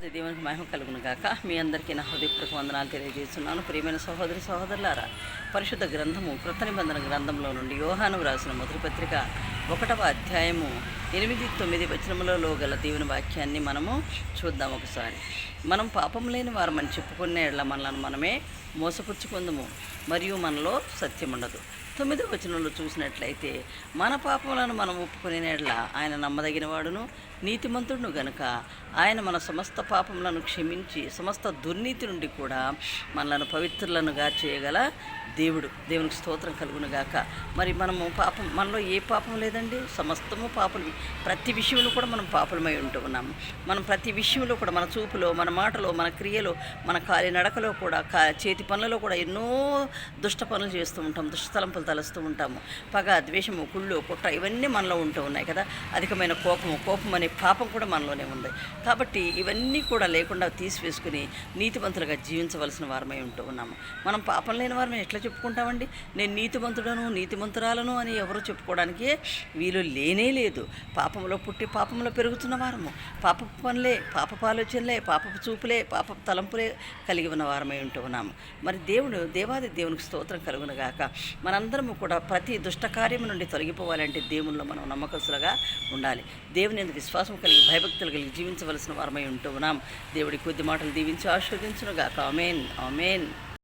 దేవునికి మహిమ కలుగును గాక. మీ అందరికీ నా హృదయపూర్వక వందనాలు తెలియజేస్తున్నాను. ప్రియమైన సహోదరి సహోదరులారా, పరిశుద్ధ గ్రంథము కృత నిబంధన గ్రంథంలో నుండి యోహాను వ్రాసిన మొదటి పత్రిక 1వ అధ్యాయము 8-9 వచనములలో గల దేవుని వాక్యాన్ని మనము చూద్దాం. ఒకసారి మనం పాపం లేని వారమని చెప్పుకునే ఎడల మనలను మనమే మోసపుచ్చుకుందుము, మరియు మనలో సత్యం ఉండదు. 9వ వచనంలో చూసినట్లయితే, మన పాపములను మనం ఒప్పుకునే ఎడల ఆయన నమ్మదగిన వాడును నీతిమంతుడును గనుక ఆయన మన సమస్త పాపములను క్షమించి సమస్త దుర్నీతి నుండి కూడా మనలను పవిత్రులనుగా చేయగల దేవుడు. దేవునికి స్తోత్రం కలుగును గాక. మరి మనలో ఏ పాపం లేదండి, సమస్తము పాపలు. ప్రతి విషయంలో కూడా మనం పాపలమై ఉంటూ ఉన్నాము. మనం ప్రతి విషయంలో కూడా మన చూపులో, మన మాటలో, మన క్రియలో, మన కాలి నడకలో కూడా, చేతి పనులలో కూడా ఎన్నో దుష్ట పనులు చేస్తూ ఉంటాం, దుష్ట తలంపులు తలస్తూ ఉంటాము. పగ, ద్వేషము, కుళ్ళు, కుట్ర ఇవన్నీ మనలో ఉంటూ ఉన్నాయి కదా. అధికమైన కోపం అనే పాపం కూడా మనలోనే ఉంది. కాబట్టి ఇవన్నీ కూడా లేకుండా తీసివేసుకుని నీతిమంతులుగా జీవించవలసిన వారమై ఉంటూ ఉన్నాము. మనం పాపం లేని వారమే ఎట్లా చెప్పుకుంటామండి? నేను నీతిమంతుడను, నీతిమంతురాలను అని ఎవరు చెప్పుకోవడానికి వీలు లేనే లేదు. పాపంలో పుట్టి పాపంలో పెరుగుతున్న వారము, పాపపు పనులే, పాపపు ఆలోచనలే, పాపపు చూపులే, పాపపు తలంపులే కలిగి ఉన్న వారమై ఉంటూ ఉన్నాము. మరి దేవాది దేవునికి స్తోత్రం కలుగునుగాక. మనందరము కూడా ప్రతి దుష్ట కార్యము నుండి తొలగిపోవాలంటే దేవునిలో మనం నమ్మకస్తులుగా ఉండాలి. దేవుని ఎందుకు విశ్వాసం కలిగి భయభక్తులు కలిగి జీవించవలసిన వారమై ఉంటూ ఉన్నాం. దేవుడి కొద్ది మాటలు దీవించి ఆశీర్వదించునుగాక. ఆమేన్, ఆమేన్.